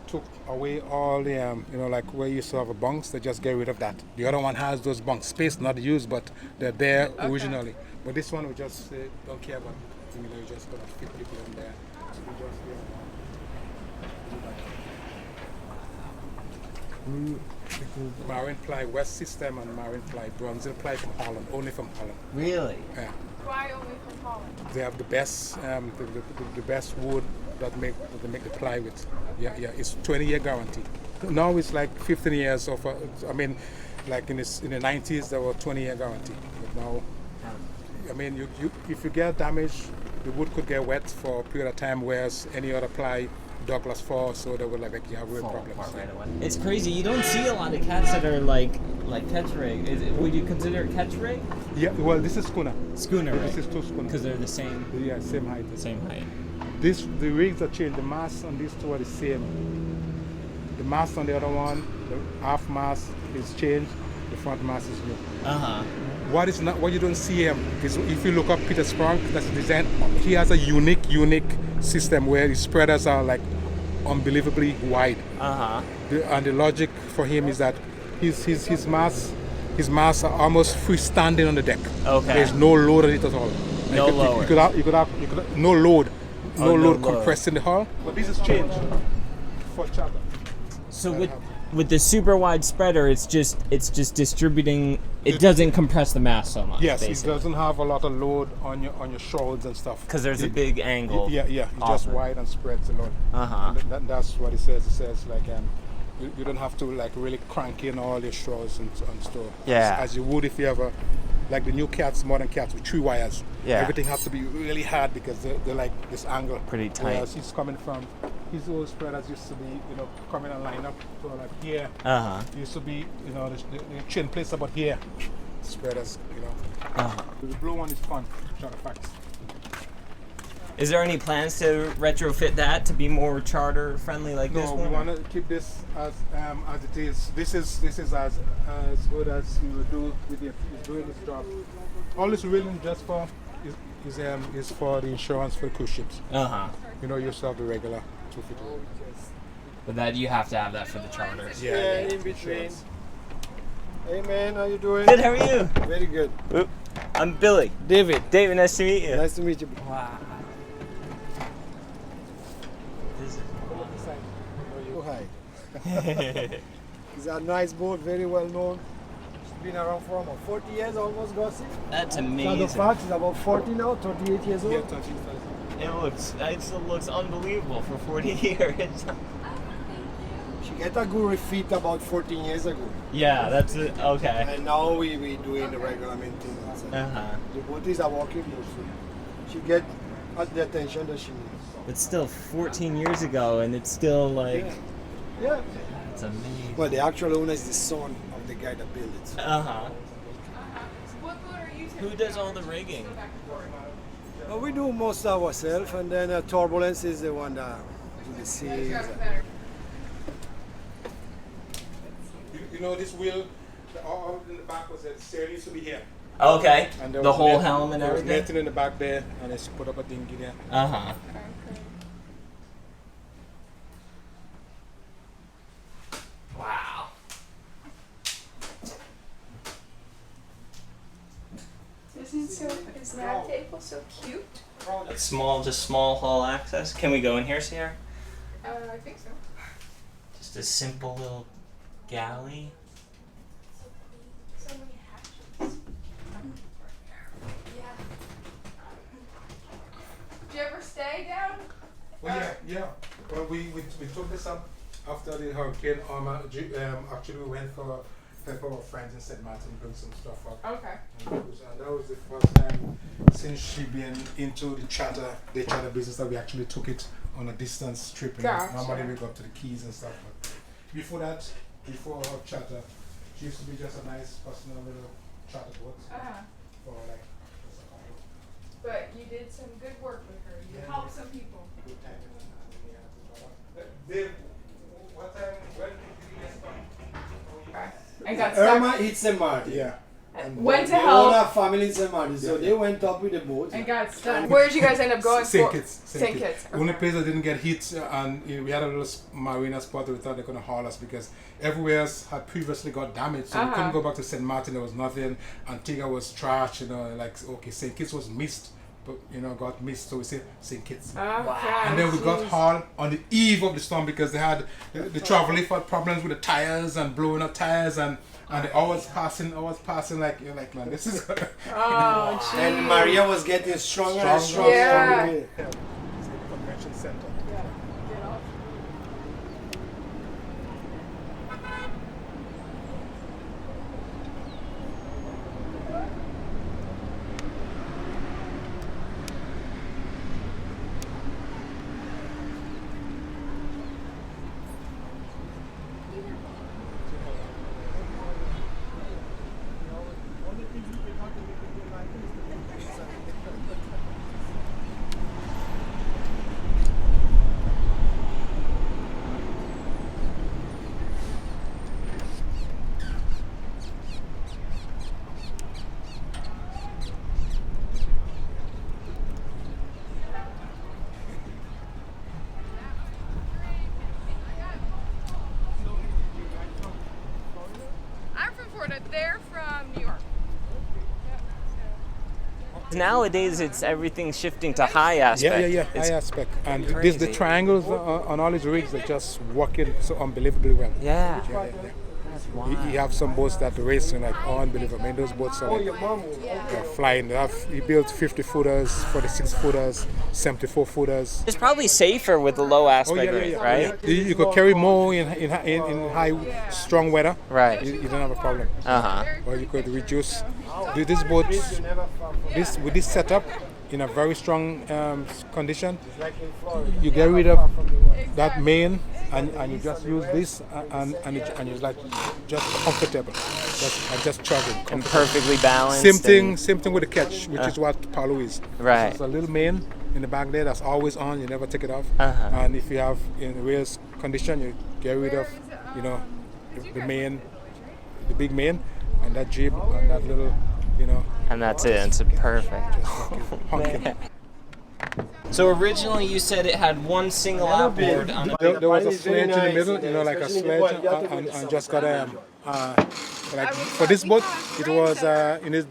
took away all the like where you used to have a bunks, they just get rid of that. The other one has those bunks, space not used, but they're there originally. But this one we just don't care about. You just gonna fit people in there. We just marine ply West system and marine ply Bronze ply from Holland, only from Holland. Really? Yeah. Why only from Holland? They have the best the best wood that they make the ply with. Yeah, it's 20-year guarantee. Now it's like 15 years of. Like in the 90s there were 20-year guarantee. But now, you if you get damaged, the wood could get wet for a period of time, whereas any other ply Douglas fall, so they would you have real problems. Right away. It's crazy. You don't see a lot of cats that are like catch rig. Would you consider it catch rig? Yeah. Well, this is schooner. Schooner. This is two schooner. Because they're the same. Yeah, same height. Same height. The rigs are changed. The masts on these two are the same. The mast on the other one, the half mast is changed. The front mast is new. What you don't see him is if you look up Peter Spronk, that's the design. He has a unique system where his spreaders are like unbelievably wide. And the logic for him is that his masts are almost freestanding on the deck. Okay. There's no load on it at all. No you could have no load. No load compressed in the hull. But this is changed for charter. So with the super wide spreader, it's just distributing. It doesn't compress the mass so much. Yes, basically. it doesn't have a lot of load on your shoulders and stuff. Because there's a big angle. Yeah, it's just wide and spreads a lot. And that's what it says. It says you don't have to really crank in all your shrouds and stuff. Yeah. As you would if you have like the new cats, modern cats with 3 wires. Yeah. Everything has to be really hard because they're like this angle. Pretty tight. Whereas he's coming from, his old spreaders used to be, coming and line up to like here. Used to be, the chin place about here. Spreaders, The blue one is fun, Shadowfax. Is there any plans to retrofit that to be more charter friendly like this one? No, we want to keep this as it is. This is as good as you would do with the doing this job. All this really just for is for the insurance for the cruise ships. You used to have the regular 250. But that you have to have that for the charters. Yeah, in between. Hey man, how you doing? Good, how are you? Very good. I'm Billy. David. David, nice to meet you. Nice to meet you. Wow. Oh, hi. It's a nice boat, very well known. It's been around for almost 40 years, almost, Gossi. That's amazing. Shadowfax is about 40 now, 38 years old. Yeah, 30. It still looks unbelievable for 40 years. She get a good refit about 14 years ago. Yeah, that's it. Okay. And now we doing the regular maintenance. The boat is a walking boat, so she get the attention that she needs. It's still 14 years ago, and it's still like... Yeah. It's amazing. Well, the actual owner is the son of the guy that built it. What boat are you taking? Who does all the rigging? Well, we do most ourselves, and then Turbulence is the one that do the seas. This wheel, all in the back was a sail used to be here. Okay. And The whole helm and there was everything? netting in the back there, and it's put up a dinghy there. Wow. Is that table so cute? Just small hull access. Can we go in here, Sierra? I think so. Just a simple little galley. So many hatches. Yeah. Did you ever stay down? Well, yeah. Well, we took this up after the hurricane. Actually, we went for our friends in St. Martin, bring some stuff up. Okay. And that was the first time since she been into the charter business that we actually took it on a distance trip. Gotcha. Normally we go up to the Keys and stuff. But before that, before her charter, she used to be just a nice personal little charter boat. For like. But you did some good work with her. You helped some people. Good time. Dave, when did you get started? I got stuck. Irma hits the Marty. Yeah. And went to They all help have families in Martin, so they went up with the boat. and got stuck. Where did you guys end up going St. for? Kitts. St. Kitts. Only place that didn't get hit, and we had a little marina spot that we thought they were going to haul us because everywhere else had previously got damaged, so we couldn't go back to St. Martin. There was nothing. Antigua was trash, like okay, St. Kitts was missed, but got missed, so we said St. Kitts. And then we got hauled on the eve of the storm because they had the travel lift had problems with the tires and blowing up tires and the hours passing like you're like, man, this is Oh, jeez. And Maria was getting stronger and stronger. Yeah. every day. It's the convention center. Get off. I'm from Florida. They're from New York. Nowadays, it's everything's shifting to high aspect. Yeah, It's high aspect. And the crazy. triangles on all these rigs are just working so unbelievably well. Yeah. Yeah. That's You wild. have some boats that race like unbelievable. I mean, those boats are like, flying. He built 50 footers, 46 footers, 74 footers. It's probably safer with the low aspect rate, right? You could carry more in high, strong weather. Right. You don't have a problem. Uh-huh. Or you could reduce. This boat, with this setup, in a very strong condition, you get rid of that main and you just use this and it's like just comfortable, just chugging. And perfectly balanced. Same thing with the catch, which is what Palu is. Right. There's a little main in the back there that's always on. You never take it off. Uh-huh. And if you have in race condition, you get rid of, the main, the big main, and that jib and that little, And that's it. It's perfect. honking. So originally you said it had one single outboard on it. There was a sledge in the middle, like a sledge, and just got like for this boat, it was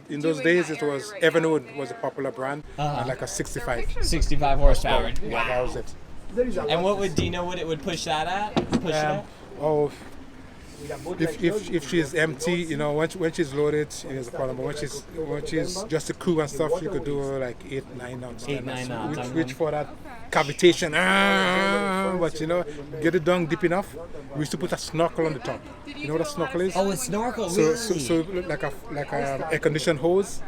in those days it was Evanwood was a popular brand, and like a 65. 65 horsepower. Yeah, that was it. And do you know what it would push that at? Push it at? Oh, if she's empty, when she's loaded, it is a problem. But when she's just a crew and stuff, you could do like 8-9 knots. 8-9 knots. Which for that cavitation, but get it done deep enough. We used to put a snorkel on the top. You know what a snorkel is? Oh, a snorkel, So, really? so like a air conditioned hose,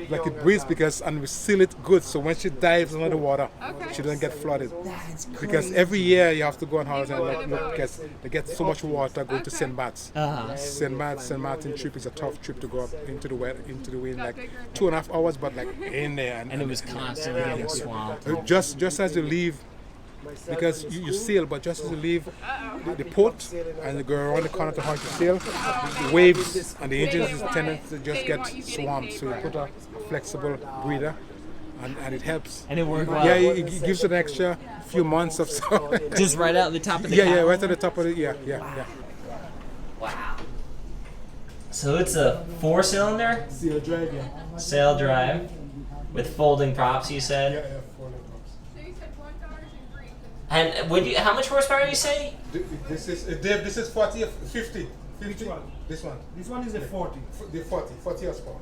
like it breathes and we seal it good. So when she dives under the water, she doesn't get flooded. That's crazy. Because every year you have to go on holiday and look, because they get so much water going to St. Bart's. St. Martin trip is a tough trip to go up into the wind, like 2.5 hours, but like in there. And it was constantly getting swamped. Just as you leave, because you sail, but just as you leave the port and you go around the corner to how you sail, the waves and the engines tend to just get swamped. So you put a flexible breather, and it helps. And it worked well. Yeah, it gives it an extra few months of so. Just right out the top of the Yeah, cabin? right at the top of it. Yeah. Wow. So it's a 4-cylinder? Sail drive, yeah. Sail drive with folding props, you said? Yeah, for the props. So you said $1 in green. And how much horsepower did you say? This is Dave. This is 40 or 50. 50. Which one? This one. This one is a 40. The 40 horsepower.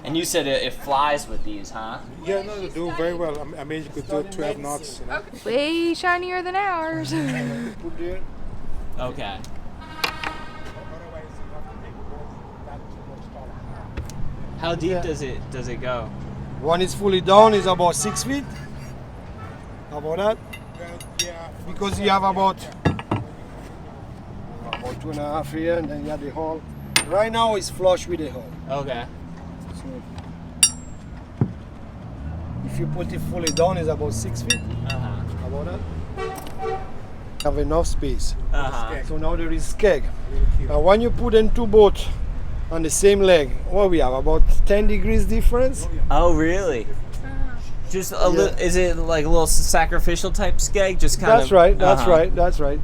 And you said it flies with these, huh? Yeah, no, they do very well. I mean, you could do 12 knots. Way shinier than ours. Put there. Okay. How deep does it go? One is fully down, is about 6 feet. How about that? Yeah. Because you have about 2.5 here, and then you have the hull. Right now it's flush with the hull. Okay. So if you put it fully down, it's about 6 feet. Uh-huh. How about that? have enough space. Uh-huh. So now there is keg. Now when you put in two boats on the same leg, what we have about 10 degrees difference. Oh, really? Just a little. Is it like a little sacrificial type skeg? Just kind That's of. right. That's right. That's right.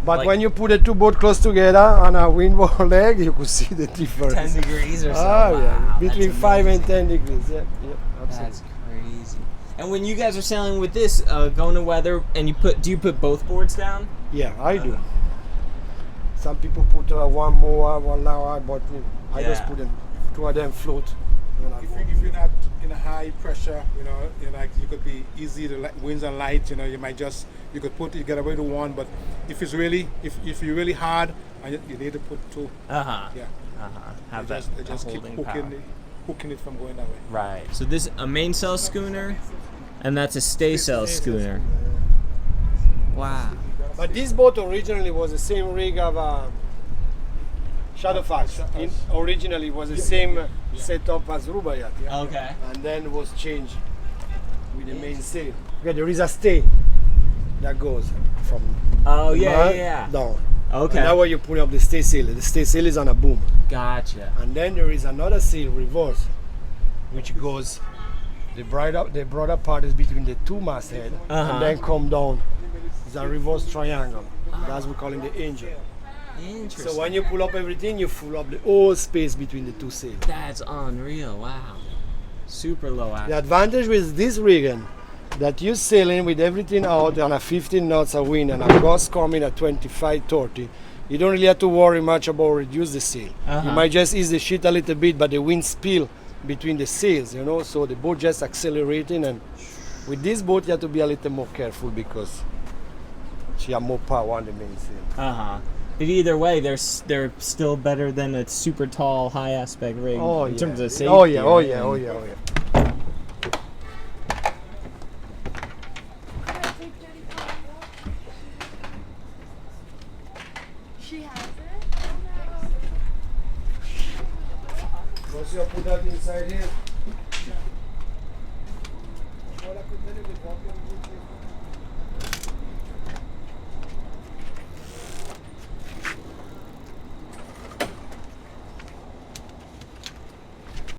But Like- when you put the two boats close together on a windward leg, you could see the difference. 10 degrees or so. Oh yeah, Wow, between that's 5 and amazing. 10 degrees. Yeah, absolutely. That's crazy. And when you guys are sailing with this, going to weather, and do you put both boards down? Yeah, I do. Some people put one more, one lower, but I just Yeah. put them, two of them float. And I go. If you're not in a high pressure, like you could be easy to winds and light, you might just, you get away to one, but if it's really, if you're really hard, and you need to put two. Uh-huh. Yeah. Have They that just keep holding power. hooking it from going that way. Right. So this a mainsail schooner, and that's a staysail schooner. Wow. But this boat originally was the same rig of Shadowfax. Originally was the same setup as Rubaiyat. Okay. And then was changed with the main sail. Okay, there is a stay that goes from Oh the yeah, mast yeah. down. Okay. And that way you put up the stay sail. The stay sail is on a boom. Gotcha. And then there is another sail reverse, which goes, the broader part is between the two masthead, Uh-huh. and then come down. It's a reverse triangle. That's we call it the angel. Interesting. So when you pull up everything, you fill up the whole space between the two sails. That's unreal. Wow. Super low The action. advantage with this rigging, that you're sailing with everything out on a 15 knots of wind and a gust coming at 25, 30, you don't really have to worry much about reduce the sail. Uh-huh. You might just ease the shit a little bit, but the wind spill between the sails, so the boat just accelerating. And with this boat, you have to be a little more careful because she has more power on the main sail. Uh-huh. But either way, they're still better than a super tall, high aspect rig in terms of safety. Oh yeah, oh right? yeah, oh And- yeah, oh yeah. She has it? Once you put that inside here.